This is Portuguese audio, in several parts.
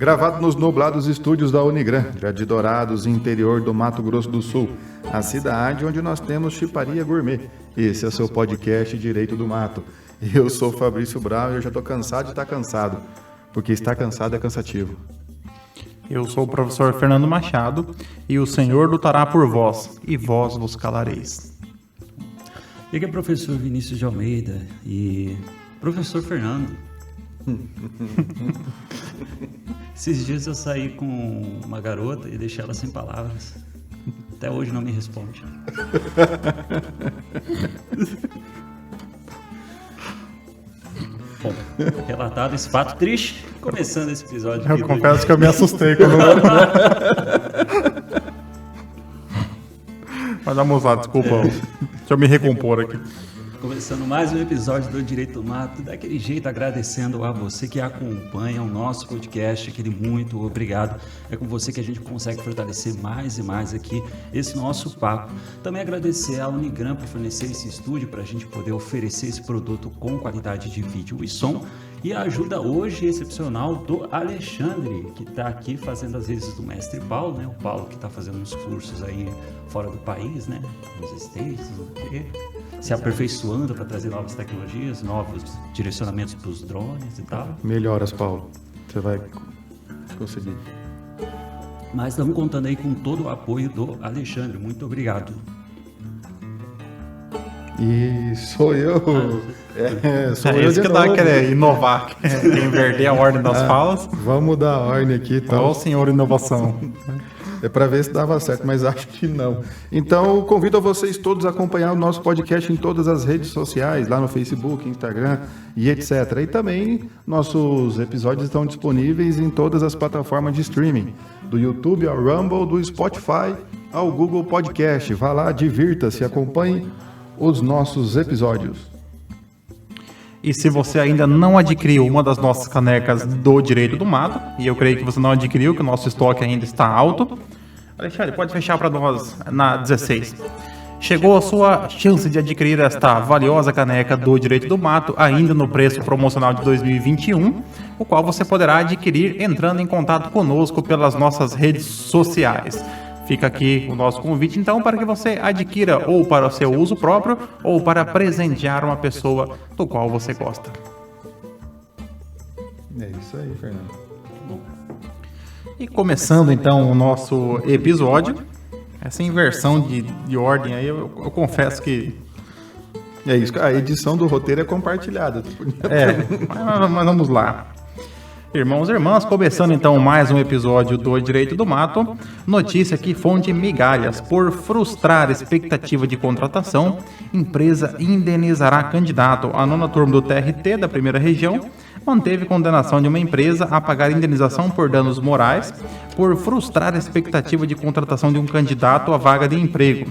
Gravado nos nublados estúdios da Unigran, de Dourados, interior do Mato Grosso do Sul, a cidade onde nós temos Chiparia Gourmet. Esse é o seu podcast Direito do Mato. Eu sou Fabrício Brown e eu já estou cansado de estar cansado, porque estar cansado é cansativo. Eu sou o professor Fernando Machado e o Senhor lutará por vós, e vós vos calareis. Aqui é professor Vinícius de Almeida e professor Fernando. Esses dias eu saí com uma garota e deixei ela sem palavras. Até hoje não me responde. Bom, relatado esse fato triste, começando esse episódio. Eu confesso que eu me assustei quando... Mas vamos lá, desculpa. Deixa eu me recompor aqui. Começando mais um episódio do Direito do Mato, daquele jeito agradecendo a você que acompanha o nosso podcast, aquele muito obrigado. É com você que a gente consegue fortalecer mais e mais aqui esse nosso papo. Também agradecer à Unigran por fornecer esse estúdio para a gente poder oferecer esse produto com qualidade de vídeo e som. E a ajuda hoje excepcional do Alexandre, que está aqui fazendo as vezes do mestre Paulo, né? O Paulo que está fazendo uns cursos aí fora do país, né? Nos States, se aperfeiçoando para trazer novas tecnologias, novos direcionamentos para os drones e tal. Melhoras, Paulo. Você vai conseguir. Mas estamos contando aí com todo o apoio do Alexandre. Muito obrigado. E sou eu. Sou eu isso que dá querer inovar, inverter a ordem das falas. Vamos mudar a ordem aqui. Então. Ó, senhor inovação. É para ver se dava certo, mas acho que não. Então, convido a vocês todos a acompanhar o nosso podcast em todas as redes sociais, lá no Facebook, Instagram e etc. E também nossos episódios estão disponíveis em todas as plataformas de streaming, do YouTube ao Rumble, do Spotify ao Google Podcast. Vá lá, divirta-se, acompanhe os nossos episódios. E se você ainda não adquiriu uma das nossas canecas do Direito do Mato, e eu creio que você não adquiriu, que o nosso estoque ainda está alto, Alexandre, pode fechar para nós na 16. Chegou a sua chance de adquirir esta valiosa caneca do Direito do Mato, ainda no preço promocional de 2021, o qual você poderá adquirir entrando em contato conosco pelas nossas redes sociais. Fica aqui o nosso convite, então, para que você adquira ou para o seu uso próprio ou para presentear uma pessoa do qual você gosta. É isso aí, Fernando. E começando, então, o nosso episódio, essa inversão de ordem aí, eu confesso que... É isso, a edição do roteiro é compartilhada. Mas vamos lá. Irmãos e irmãs, começando então mais um episódio do Direito do Mato, notícia que fonte migalhas. Por frustrar expectativa de contratação, empresa indenizará candidato. A nona turma do TRT da primeira região manteve condenação de uma empresa a pagar indenização por danos morais por frustrar a expectativa de contratação de um candidato à vaga de emprego.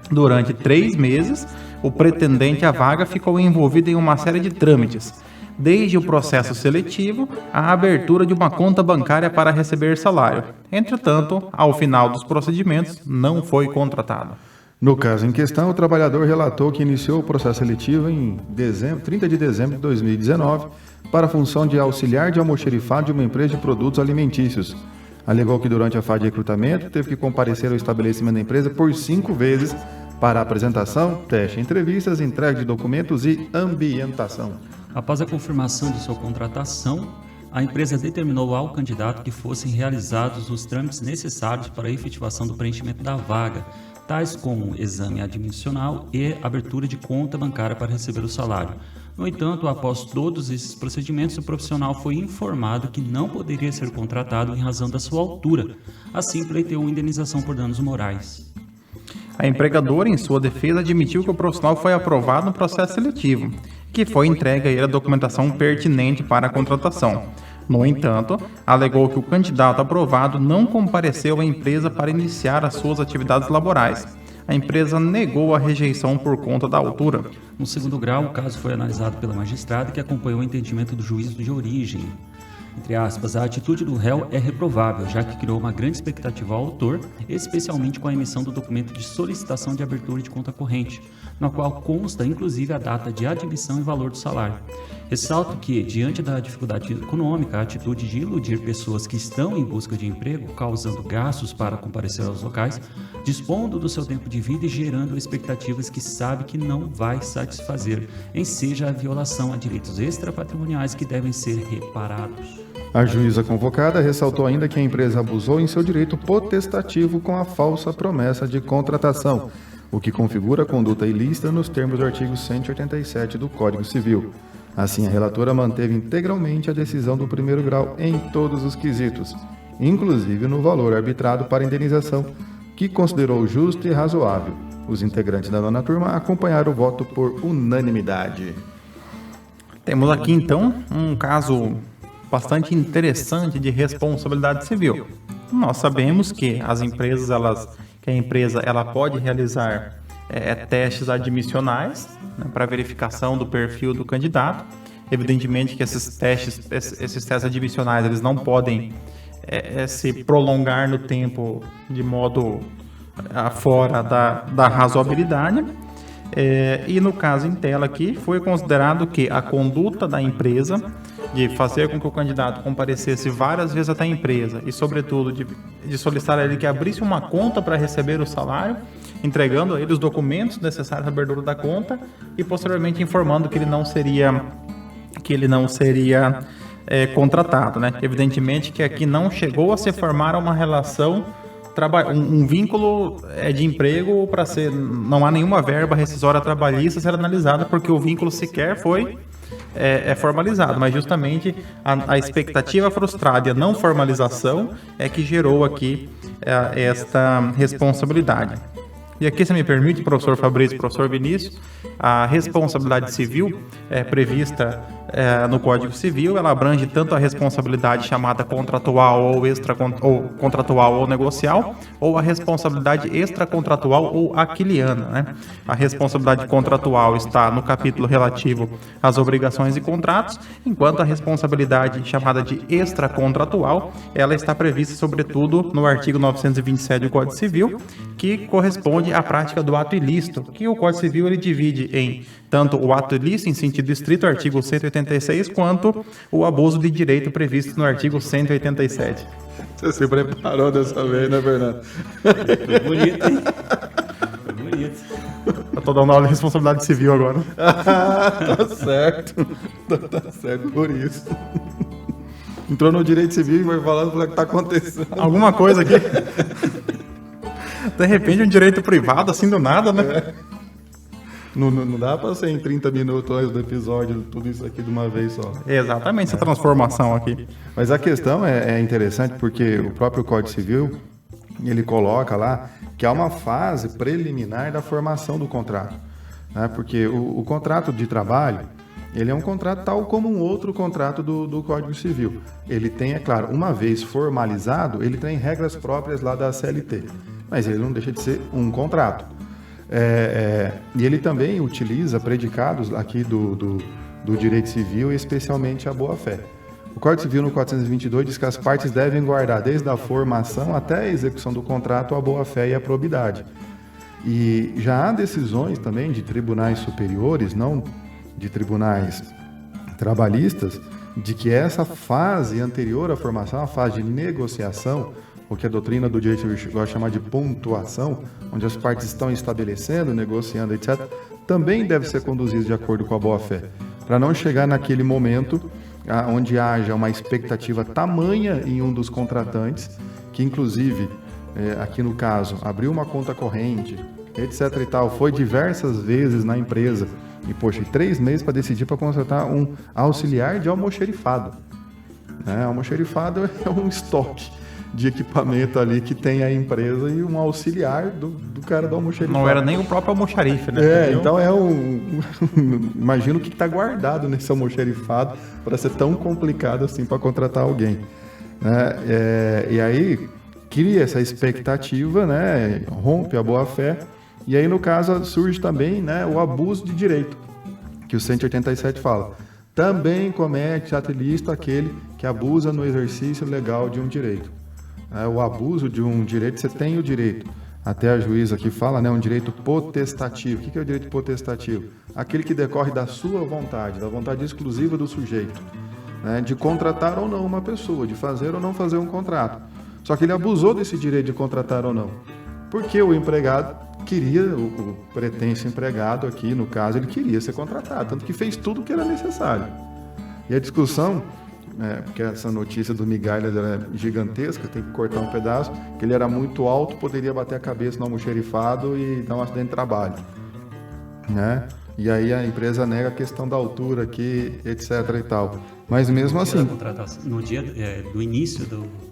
Durante 3 meses, o pretendente à vaga ficou envolvido em uma série de trâmites, desde o processo seletivo à abertura de uma conta bancária para receber salário. Entretanto, ao final dos procedimentos, não foi contratado. No caso em questão, o trabalhador relatou que iniciou o processo seletivo em 30 de dezembro de 2019 para a função de auxiliar de almoxerifado de uma empresa de produtos alimentícios. Alegou que durante a fase de recrutamento teve que comparecer ao estabelecimento da empresa por 5 vezes para apresentação, teste, entrevistas, entrega de documentos e ambientação. Após a confirmação de sua contratação, a empresa determinou ao candidato que fossem realizados os trâmites necessários para a efetivação do preenchimento da vaga, tais como exame admissional e abertura de conta bancária para receber o salário. No entanto, após todos esses procedimentos, o profissional foi informado que não poderia ser contratado em razão da sua altura. Assim, pleiteou indenização por danos morais. A empregadora, em sua defesa, admitiu que o profissional foi aprovado no processo seletivo, que foi entregue a ele a documentação pertinente para a contratação. No entanto, alegou que o candidato aprovado não compareceu à empresa para iniciar as suas atividades laborais. A empresa negou a rejeição por conta da altura. No segundo grau, o caso foi analisado pela magistrada, que acompanhou o entendimento do juízo de origem. Entre aspas, a atitude do réu é reprovável, já que criou uma grande expectativa ao autor, especialmente com a emissão do documento de solicitação de abertura de conta corrente, na qual consta inclusive a data de admissão e valor do salário. Ressalto que, diante da dificuldade econômica, a atitude de iludir pessoas que estão em busca de emprego, causando gastos para comparecer aos locais, dispondo do seu tempo de vida e gerando expectativas que sabe que não vai satisfazer, enseja a violação a direitos extrapatrimoniais que devem ser reparados. A juíza convocada ressaltou ainda que a empresa abusou em seu direito potestativo com a falsa promessa de contratação, o que configura a conduta ilícita nos termos do artigo 187 do Código Civil. Assim, a relatora manteve integralmente a decisão do primeiro grau em todos os quesitos, inclusive no valor arbitrado para indenização, que considerou justo e razoável. Os integrantes da nona turma acompanharam o voto por unanimidade. Temos aqui, então, um caso bastante interessante de responsabilidade civil. Nós sabemos que a empresa pode realizar testes admissionais, né, para verificação do perfil do candidato. Evidentemente que esses testes admissionais, eles não podem se prolongar no tempo de modo fora da razoabilidade. E no caso em tela aqui, foi considerado que a conduta da empresa de fazer com que o candidato comparecesse várias vezes até a empresa e, sobretudo, de solicitar a ele que abrisse uma conta para receber o salário, entregando a ele os documentos necessários à abertura da conta e, posteriormente, informando que ele não seria contratado, né? Evidentemente que aqui não chegou a se formar uma relação, um vínculo de emprego para ser, não há nenhuma verba rescisória trabalhista a ser analisada, porque o vínculo sequer foi formalizado, mas justamente a expectativa frustrada e a não formalização é que gerou aqui esta responsabilidade. E aqui, se me permite, professor Fabrício e professor Vinícius, a responsabilidade civil prevista no Código Civil, ela abrange tanto a responsabilidade chamada contratual ou contratual ou negocial, ou a responsabilidade extracontratual ou aquiliana, né? A responsabilidade contratual está no capítulo relativo às obrigações e contratos, enquanto a responsabilidade chamada de extracontratual, ela está prevista sobretudo no artigo 927 do Código Civil, que corresponde à prática do ato ilícito, que o Código Civil ele divide em tanto o ato ilícito em sentido estrito, artigo 186, quanto o abuso de direito previsto no artigo 187. Você se preparou dessa vez, né, Fernando? Foi bonito, hein? Foi bonito. Eu tô dando aula de responsabilidade civil agora. Tá certo. Tá certo por isso. Entrou no direito civil e vai falando o que tá acontecendo. Alguma coisa aqui. De repente um direito privado, assim do nada, né? Não dá pra ser em 30 minutos antes do episódio, tudo isso aqui de uma vez só. Exatamente, essa transformação aqui. Mas a questão é interessante porque o próprio Código Civil, ele coloca lá que há uma fase preliminar da formação do contrato, né? Porque o contrato de trabalho, ele é um contrato tal como um outro contrato do Código Civil. Ele tem, é claro, uma vez formalizado, ele tem regras próprias lá da CLT, mas ele não deixa de ser um contrato. E ele também utiliza predicados aqui do direito civil, especialmente a boa-fé. O Código Civil no 422 diz que as partes devem guardar desde a formação até a execução do contrato a boa-fé e a probidade. E já há decisões também de tribunais superiores, não de tribunais trabalhistas, de que essa fase anterior à formação, a fase de negociação, o que a doutrina do direito gosta de chamar de pontuação, onde as partes estão estabelecendo, negociando, etc., também deve ser conduzida de acordo com a boa-fé, para não chegar naquele momento onde haja uma expectativa tamanha em um dos contratantes, que inclusive, aqui no caso, abriu uma conta corrente, etc. e tal, foi diversas vezes na empresa, e, poxa, 3 meses para decidir para contratar um auxiliar de almoxerifado. Almoxerifado é um estoque de equipamento ali que tem a empresa e um auxiliar do cara do almoxerifado. Não era nem o próprio almoxarife, né? Então imagino o que está guardado nesse almoxerifado para ser tão complicado assim para contratar alguém, né? E aí cria essa expectativa, né? Rompe a boa-fé, e aí no caso surge também, né, o abuso de direito, que o 187 fala. Também comete ato ilícito aquele que abusa no exercício legal de um direito. O abuso de um direito, você tem o direito. Até a juíza aqui fala, né, um direito potestativo. O que é o direito potestativo? Aquele que decorre da sua vontade, da vontade exclusiva do sujeito, né, de contratar ou não uma pessoa, de fazer ou não fazer um contrato. Só que ele abusou desse direito de contratar ou não. Porque o empregado queria, o pretenso empregado aqui, no caso, ele queria ser contratado, tanto que fez tudo o que era necessário. E a discussão, porque essa notícia do Migalhas era gigantesca, tem que cortar um pedaço, que ele era muito alto, poderia bater a cabeça no almoxerifado e dar um acidente de trabalho, né? E aí a empresa nega a questão da altura aqui, etc e tal. Mas mesmo assim... No dia do início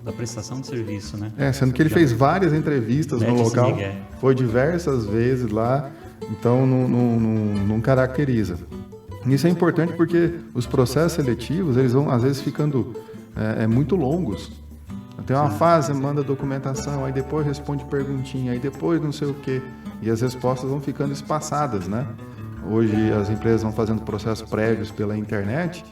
da prestação de serviço, né? Sendo que ele fez várias entrevistas no local, foi diversas vezes lá, então não caracteriza. Isso é importante porque os processos seletivos, eles vão às vezes ficando muito longos. Tem uma fase, manda documentação, aí depois responde perguntinha, aí depois não sei o quê. E as respostas vão ficando espaçadas, né? Hoje as empresas vão fazendo processos prévios pela internet.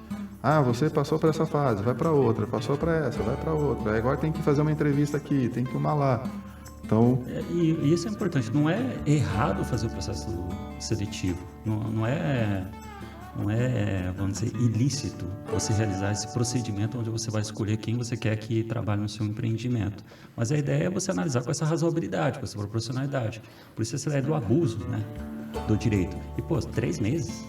Você passou para essa fase, vai para outra, passou para essa, vai para outra. Aí agora tem que fazer uma entrevista aqui, tem que uma lá. Então... E isso é importante, não é errado fazer o processo seletivo, não é, vamos dizer, ilícito você realizar esse procedimento onde você vai escolher quem você quer que trabalhe no seu empreendimento. Mas a ideia é você analisar com essa razoabilidade, com essa proporcionalidade. Por isso essa ideia do abuso, né, do direito. E, 3 meses...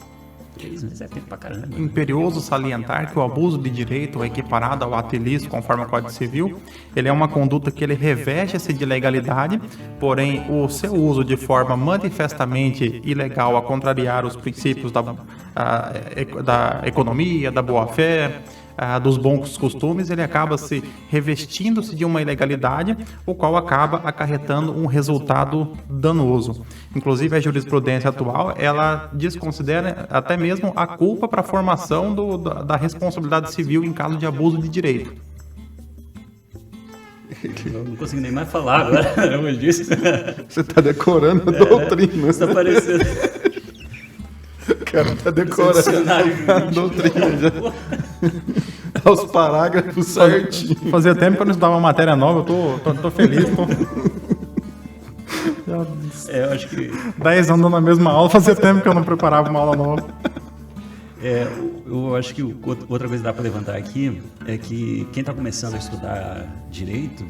3 meses é tempo pra caramba. Imperioso salientar que o abuso de direito é equiparado ao ato ilícito conforme o Código Civil. Ele é uma conduta que ele reveste-se de legalidade, porém o seu uso de forma manifestamente ilegal a contrariar os princípios da economia, da boa-fé, dos bons costumes, ele acaba se revestindo-se de uma ilegalidade, o qual acaba acarretando um resultado danoso. Inclusive, a jurisprudência atual, ela desconsidera até mesmo a culpa para a formação da responsabilidade civil em caso de abuso de direito. Eu não consigo nem mais falar agora, hoje disso. Você está decorando a doutrina. Está parecendo... O cara está decorando a doutrina já. Aos parágrafos certinho. Fazia tempo que eu não estudava uma matéria nova, eu tô feliz. Eu acho que... 10 anos na mesma aula, fazia tempo que eu não preparava uma aula nova. Eu acho que outra coisa que dá para levantar aqui é que quem está começando a estudar direito,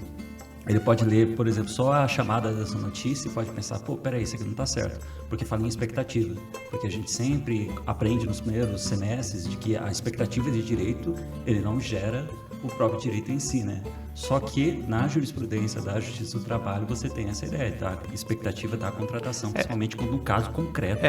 ele pode ler, por exemplo, só a chamada dessa notícia e pode pensar, peraí, isso aqui não está certo, porque fala em expectativa, porque a gente sempre aprende nos primeiros semestres de que a expectativa de direito, ele não gera o próprio direito em si, né? Só que na jurisprudência da Justiça do Trabalho você tem essa ideia, tá? Expectativa da contratação, principalmente no caso concreto.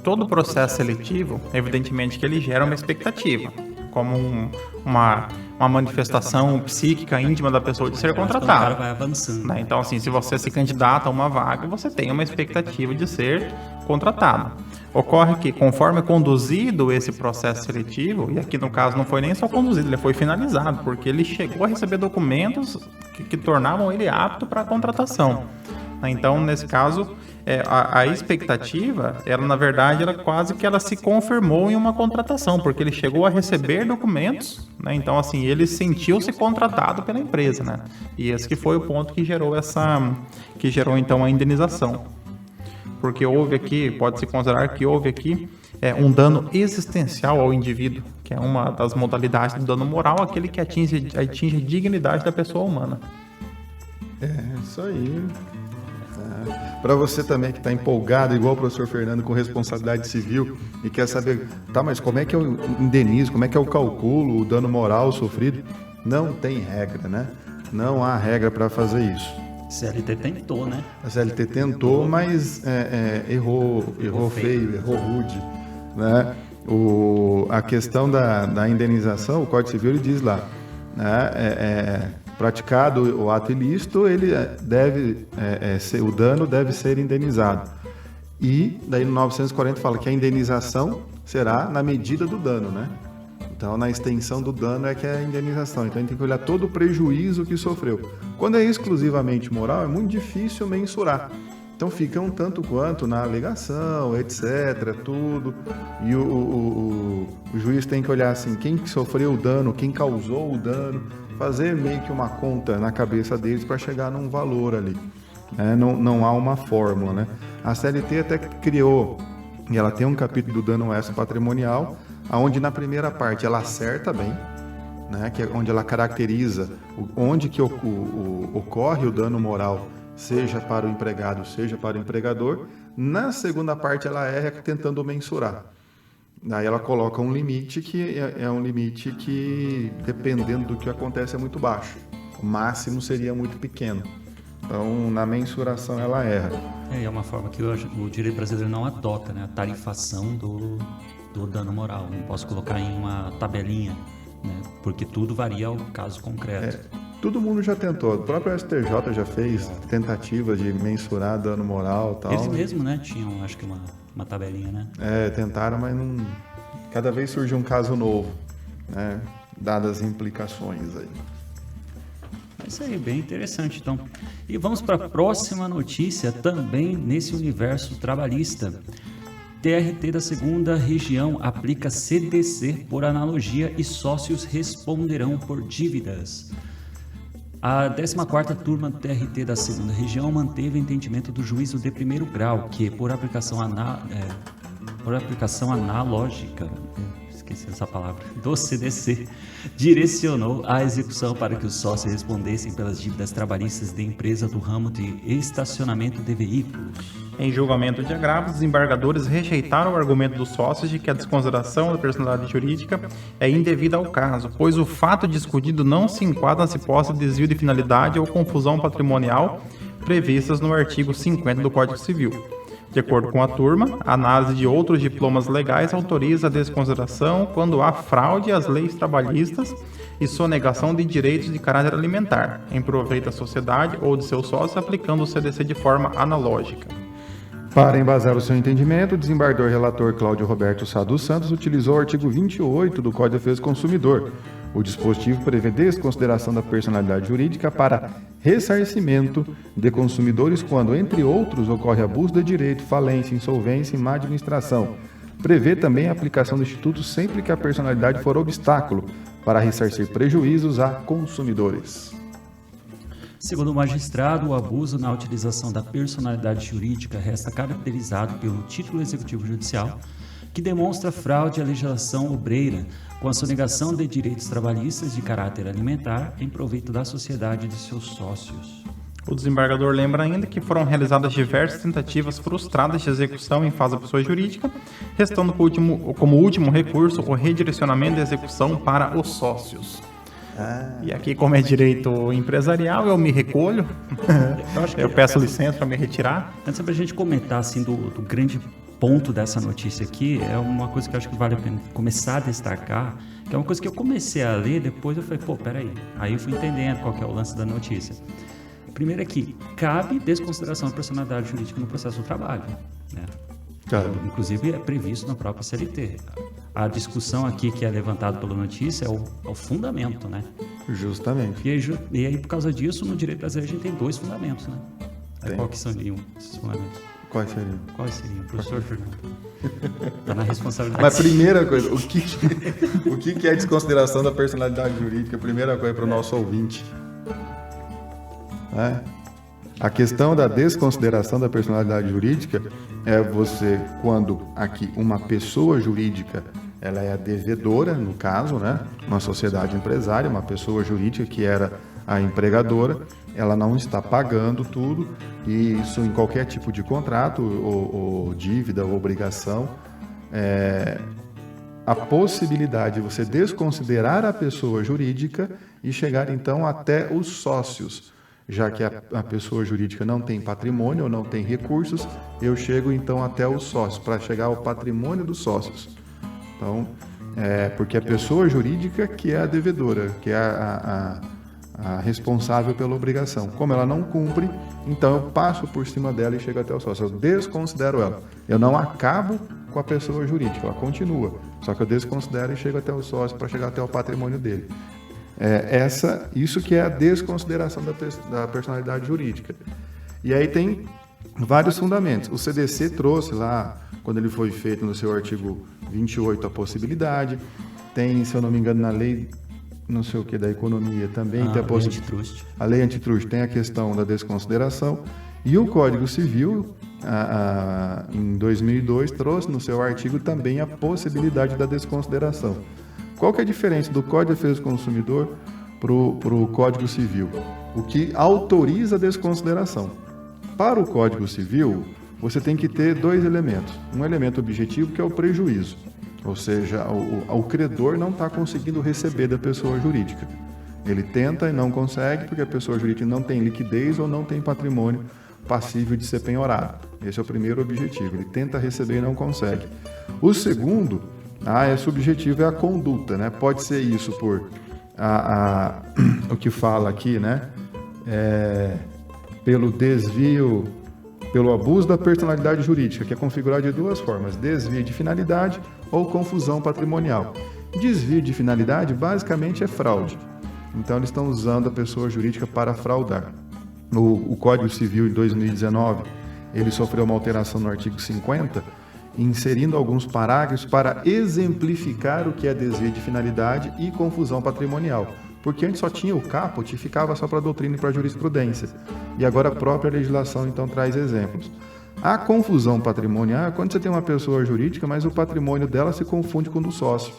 Todo processo seletivo, evidentemente que ele gera uma expectativa, como uma manifestação psíquica íntima da pessoa de ser contratada. O cara vai avançando. Né? Então, assim, se você se candidata a uma vaga, você tem uma expectativa de ser contratado. Ocorre que, conforme é conduzido esse processo seletivo, e aqui no caso não foi nem só conduzido, ele foi finalizado, porque ele chegou a receber documentos que tornavam ele apto para a contratação. Então, nesse caso, a expectativa, ela na verdade, quase que ela se confirmou em uma contratação, porque ele chegou a receber documentos, né? Então, assim, ele sentiu-se contratado pela empresa, né? E esse que foi o ponto que gerou então a indenização. Porque pode-se considerar que houve aqui um dano existencial ao indivíduo, que é uma das modalidades do dano moral, aquele que atinge a dignidade da pessoa humana. Isso aí. Para você também que está empolgado, igual o professor Fernando, com responsabilidade civil e quer saber, mas como é que eu indenizo, como é que eu calculo o dano moral sofrido? Não tem regra, né? Não há regra para fazer isso. A CLT tentou, né? A CLT tentou, mas errou feio, errou rude, né? A questão da indenização, o Código Civil ele diz lá, né? Praticado o ato ilícito, ele o dano deve ser indenizado. E daí no 940 fala que a indenização será na medida do dano, né? Então, na extensão do dano é que é a indenização. Então, a gente tem que olhar todo o prejuízo que sofreu. Quando é exclusivamente moral, é muito difícil mensurar. Então fica um tanto quanto na alegação, etc, tudo. E o juiz tem que olhar assim, quem sofreu o dano, quem causou o dano, fazer meio que uma conta na cabeça deles para chegar num valor ali. Não há uma fórmula, né? A CLT até criou, e ela tem um capítulo do dano extra patrimonial, onde na primeira parte ela acerta bem, né? Que é onde ela caracteriza onde que ocorre o dano moral, seja para o empregado, seja para o empregador. Na segunda parte, ela erra tentando mensurar. Daí ela coloca um limite que é um limite que, dependendo do que acontece, é muito baixo. O máximo seria muito pequeno. Então, na mensuração, ela erra. É uma forma que o direito brasileiro não adota, né? A tarifação do dano moral. Não posso colocar em uma tabelinha, né? Porque tudo varia ao caso concreto. Todo mundo já tentou. O próprio STJ já fez tentativa de mensurar dano moral e tal. Eles mesmos, né? Tinham, acho que uma tabelinha, né? Tentaram, mas não... Cada vez surge um caso novo, né? Dadas as implicações aí. É isso aí, bem interessante, então. E vamos para a próxima notícia, também nesse universo trabalhista. TRT da 2ª Região aplica CDC por analogia e sócios responderão por dívidas. A 14ª turma do TRT da 2ª Região manteve o entendimento do juízo de primeiro grau, que, por aplicação analógica, esqueci essa palavra, do CDC, direcionou a execução para que os sócios respondessem pelas dívidas trabalhistas de empresa do ramo de estacionamento de veículos. Em julgamento de agravo, os desembargadores rejeitaram o argumento dos sócios de que a desconsideração da personalidade jurídica é indevida ao caso, pois o fato discutido não se enquadra nas hipóteses de desvio de finalidade ou confusão patrimonial previstas no artigo 50 do Código Civil. De acordo com a turma, a análise de outros diplomas legais autoriza a desconsideração quando há fraude às leis trabalhistas e sonegação de direitos de caráter alimentar, em proveito da sociedade ou de seus sócios, aplicando o CDC de forma analógica. Para embasar o seu entendimento, o desembargador relator Cláudio Roberto Sá dos Santos utilizou o artigo 28 do Código de Defesa do Consumidor. O dispositivo prevê desconsideração da personalidade jurídica para ressarcimento de consumidores quando, entre outros, ocorre abuso de direito, falência, insolvência e má administração. Prevê também a aplicação do Instituto sempre que a personalidade for obstáculo para ressarcir prejuízos a consumidores. Segundo o magistrado, o abuso na utilização da personalidade jurídica resta caracterizado pelo título executivo judicial, que demonstra fraude à legislação obreira, com a sonegação de direitos trabalhistas de caráter alimentar em proveito da sociedade e de seus sócios. O desembargador lembra ainda que foram realizadas diversas tentativas frustradas de execução em fase da pessoa jurídica, restando como último recurso o redirecionamento da execução para os sócios. E aqui, como é direito empresarial, eu me recolho, eu peço licença para me retirar. Antes da gente comentar assim, do grande ponto dessa notícia aqui, é uma coisa que eu acho que vale a pena começar a destacar, que é uma coisa que eu comecei a ler, depois eu falei, peraí, aí eu fui entendendo qual que é o lance da notícia. Primeiro é que cabe desconsideração da personalidade jurídica no processo do trabalho, né? Inclusive é previsto na própria CLT. A discussão aqui que é levantada pela notícia é o fundamento, né? Justamente. E aí, por causa disso, no direito brasileiro a gente tem 2 fundamentos, né? Qual que seriam esses fundamentos? Quais seriam? Professor Fernando. Está na responsabilidade. Mas primeira coisa, o que é desconsideração da personalidade jurídica? Primeira coisa para o nosso ouvinte. A questão da desconsideração da personalidade jurídica é você, quando aqui uma pessoa jurídica, ela é a devedora, no caso, né? Uma sociedade empresária, uma pessoa jurídica que era a empregadora, ela não está pagando tudo, e isso em qualquer tipo de contrato, ou dívida, ou obrigação, a possibilidade de você desconsiderar a pessoa jurídica e chegar então até os sócios. Já que a pessoa jurídica não tem patrimônio ou não tem recursos, eu chego então até os sócios, para chegar ao patrimônio dos sócios. Então, porque a pessoa jurídica que é a devedora, que é a responsável pela obrigação. Como ela não cumpre, então eu passo por cima dela e chego até o sócio. Eu desconsidero ela. Eu não acabo com a pessoa jurídica, ela continua. Só que eu desconsidero e chego até o sócio para chegar até o patrimônio dele. Isso que é a desconsideração da personalidade jurídica. E aí tem vários fundamentos. O CDC trouxe lá, quando ele foi feito no seu artigo 28, a possibilidade. Tem, se eu não me engano, na lei, não sei o que, da economia também, tem a lei antitruste, tem a questão da desconsideração. E o Código Civil, em 2002, trouxe no seu artigo também a possibilidade da desconsideração. Qual que é a diferença do Código de Defesa do Consumidor para o Código Civil? O que autoriza a desconsideração. Para o Código Civil, você tem que ter dois elementos. Um elemento objetivo, que é o prejuízo. Ou seja, o credor não está conseguindo receber da pessoa jurídica. Ele tenta e não consegue porque a pessoa jurídica não tem liquidez ou não tem patrimônio passível de ser penhorado. Esse é o primeiro objetivo. Ele tenta receber e não consegue. O segundo, é subjetivo, é a conduta, né? Pode ser isso por o que fala aqui, né? Pelo desvio, pelo abuso da personalidade jurídica, que é configurado de duas formas: desvio de finalidade ou confusão patrimonial. Desvio de finalidade basicamente é fraude. Então eles estão usando a pessoa jurídica para fraudar. O Código Civil de 2019, ele sofreu uma alteração no artigo 50, inserindo alguns parágrafos para exemplificar o que é desvio de finalidade e confusão patrimonial. Porque antes só tinha o caput e ficava só para a doutrina e para a jurisprudência. E agora a própria legislação, então, traz exemplos. A confusão patrimonial é quando você tem uma pessoa jurídica, mas o patrimônio dela se confunde com o do sócio.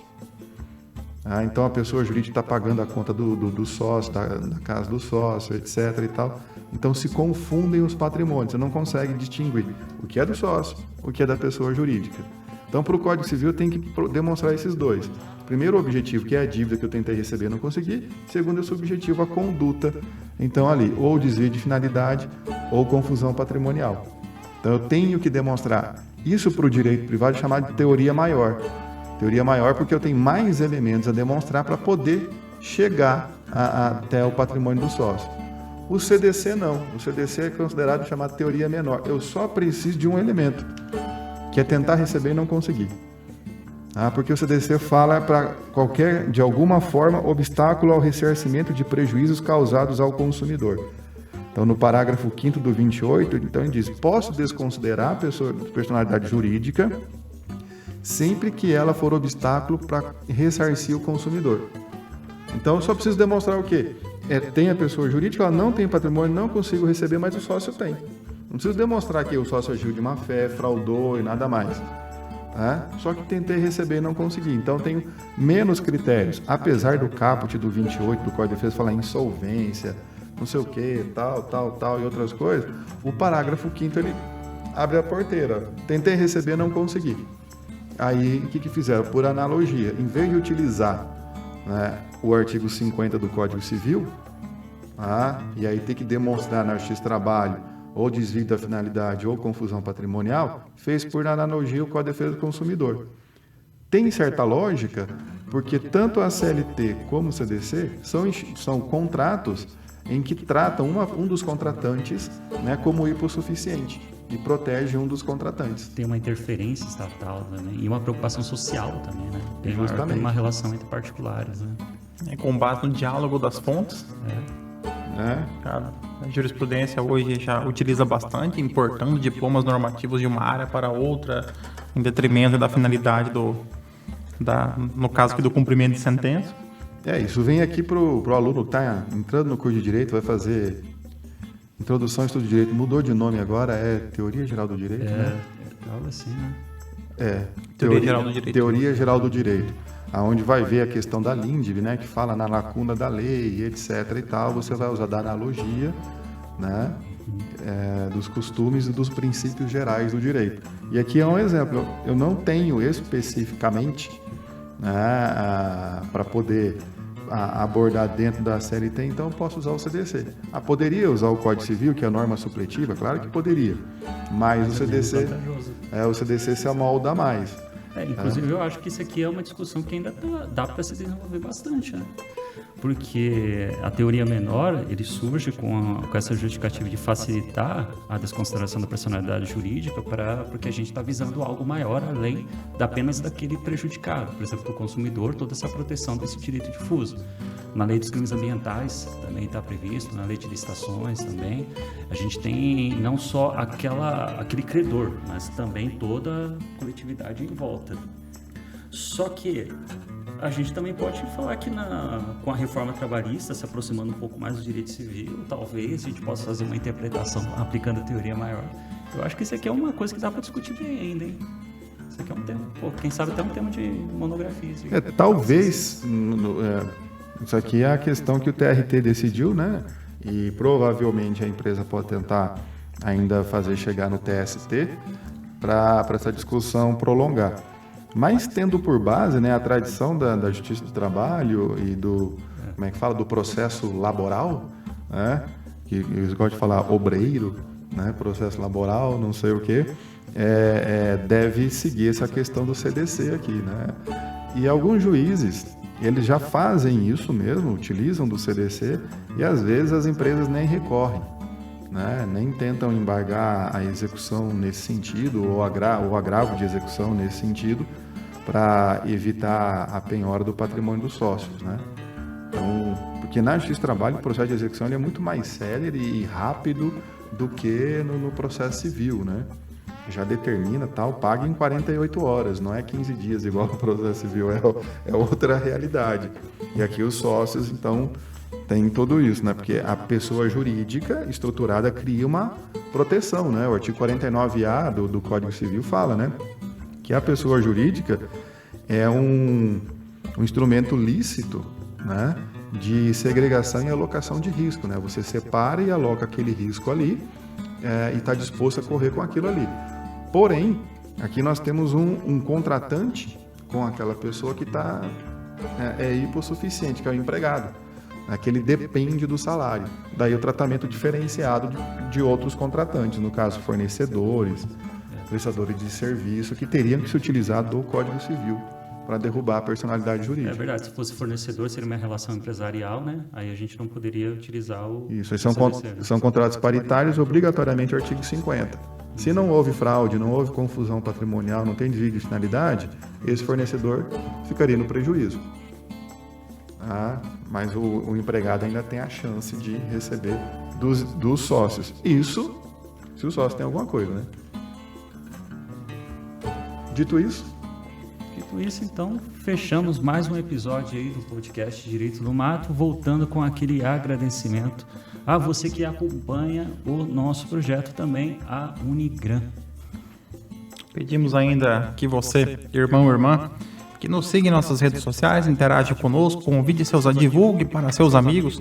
Então a pessoa jurídica está pagando a conta do sócio, da casa do sócio, etc. e tal. Então se confundem os patrimônios, você não consegue distinguir o que é do sócio, o que é da pessoa jurídica. Então, para o Código Civil, tem que demonstrar esses dois. Primeiro, o objetivo, que é a dívida que eu tentei receber e não consegui. Segundo, esse objetivo, a conduta. Então, ali, ou desvio de finalidade ou confusão patrimonial. Então, eu tenho que demonstrar isso para o direito privado, chamado de teoria maior. Teoria maior porque eu tenho mais elementos a demonstrar para poder chegar até o patrimônio do sócio. O CDC não. O CDC é considerado chamado teoria menor. Eu só preciso de um elemento, que é tentar receber e não conseguir. Porque o CDC fala para qualquer, de alguma forma, obstáculo ao ressarcimento de prejuízos causados ao consumidor. Então, no parágrafo 5º do 28, então ele diz: posso desconsiderar a personalidade jurídica sempre que ela for obstáculo para ressarcir o consumidor. Então, eu só preciso demonstrar o quê? Tem a pessoa jurídica, ela não tem patrimônio, não consigo receber, mas o sócio tem. Não preciso demonstrar que o sócio agiu de má fé, fraudou e nada mais. Só que tentei receber e não consegui. Então, tenho menos critérios. Apesar do caput do 28 do Código de Defesa falar em insolvência, não sei o que, tal e outras coisas, o parágrafo 5º ele abre a porteira. Tentei receber e não consegui. Aí, o que fizeram? Por analogia, em vez de utilizar, né, o artigo 50 do Código Civil, e aí ter que demonstrar na Justiça do Trabalho ou desvio da finalidade ou confusão patrimonial, fez por analogia o Código de Defesa do Consumidor. Tem certa lógica, porque tanto a CLT como o CDC são contratos em que tratam um dos contratantes, né, como hipossuficiente e protege um dos contratantes. Tem uma interferência estatal também e uma preocupação social também, né? Tem uma relação entre particulares, né? Com base no diálogo das fontes. A jurisprudência hoje já utiliza bastante, importando diplomas normativos de uma área para outra, em detrimento da finalidade no caso aqui do cumprimento de sentença. Isso vem aqui para o aluno que está entrando no curso de Direito, vai fazer Introdução ao Estudo de Direito. Mudou de nome agora, é Teoria Geral do Direito, né? Algo assim, né? Teoria Geral do Direito. Teoria Geral do Direito. Onde vai ver a questão da LINDB, né? Que fala na lacuna da lei, etc. e tal. Você vai usar da analogia, né? Dos costumes e dos princípios gerais do direito. E aqui é um exemplo. Eu não tenho especificamente, né, para poder abordar dentro da CLT, então eu posso usar o CDC. Poderia usar o Código Civil, que é a norma supletiva? Claro que poderia. Mas o CDC se amolda mais. Inclusive, eu acho que isso aqui é uma discussão que ainda dá para se desenvolver bastante, né? Porque a teoria menor, ele surge com essa justificativa de facilitar a desconsideração da personalidade jurídica porque a gente está visando algo maior além apenas daquele prejudicado, por exemplo, do consumidor, toda essa proteção desse direito difuso. Na lei dos crimes ambientais também está previsto, na lei de licitações também. A gente tem não só aquele credor, mas também toda a coletividade em volta. Só que a gente também pode falar que com a reforma trabalhista, se aproximando um pouco mais do direito civil, talvez a gente possa fazer uma interpretação aplicando a teoria maior. Eu acho que isso aqui é uma coisa que dá para discutir bem ainda, hein? Isso aqui é um tema, quem sabe até um tema de monografia. Talvez, isso aqui é a questão que o TRT decidiu, né? E provavelmente a empresa pode tentar ainda fazer chegar no TST para essa discussão prolongar. Mas tendo por base, né, a tradição da Justiça do Trabalho e do processo laboral, né? Que eles gostam de falar obreiro, né? Processo laboral, não sei o quê. Deve seguir essa questão do CDC aqui, né? E alguns juízes, eles já fazem isso mesmo, utilizam do CDC, e às vezes as empresas nem recorrem, né? Nem tentam embargar a execução nesse sentido, ou o agravo de execução nesse sentido, para evitar a penhora do patrimônio dos sócios, né? Então, porque na Justiça do Trabalho o processo de execução ele é muito mais célere e rápido do que no processo civil, né? Já determina, paga em 48 horas, não é 15 dias igual o processo civil, é outra realidade. E aqui os sócios, então, tem tudo isso, né? Porque a pessoa jurídica estruturada cria uma proteção, né? O artigo 49A do Código Civil fala, né? Que a pessoa jurídica é um instrumento lícito, né? De segregação e alocação de risco, né? Você separa e aloca aquele risco ali e está disposto a correr com aquilo ali. Porém, aqui nós temos um contratante com aquela pessoa que é hipossuficiente, que é o empregado, né, que ele depende do salário. Daí o tratamento diferenciado de outros contratantes, no caso fornecedores, prestadores de serviço, que teriam que se utilizar do Código Civil para derrubar a personalidade jurídica. É verdade, se fosse fornecedor, seria uma relação empresarial, né? Aí a gente não poderia utilizar o... Isso, são contratos paritários, obrigatoriamente o artigo 50. Se não houve fraude, não houve confusão patrimonial, não tem desvio de finalidade, esse fornecedor ficaria no prejuízo. Mas o empregado ainda tem a chance de receber dos sócios. Isso, se o sócio tem alguma coisa, né? Dito isso, então, fechamos mais um episódio aí do podcast Direito do Mato, voltando com aquele agradecimento a você que acompanha o nosso projeto também, a Unigran. Pedimos ainda que você, irmão ou irmã, que nos siga em nossas redes sociais, interaja conosco, convide divulgue para seus amigos.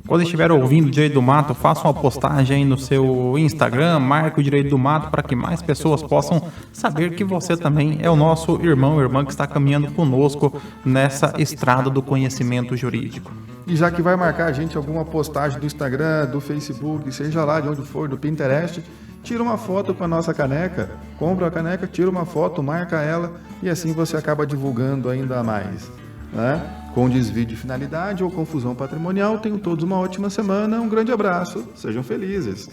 Quando estiver ouvindo o Direito do Mato, faça uma postagem aí no seu Instagram, marque o Direito do Mato para que mais pessoas possam saber que você também é o nosso irmão ou irmã que está caminhando conosco nessa estrada do conhecimento jurídico. E já que vai marcar a gente alguma postagem do Instagram, do Facebook, seja lá de onde for, do Pinterest, tira uma foto com a nossa caneca, compra a caneca, tira uma foto, marca ela e assim você acaba divulgando ainda mais, né? Com desvio de finalidade ou confusão patrimonial, tenham todos uma ótima semana, um grande abraço, sejam felizes.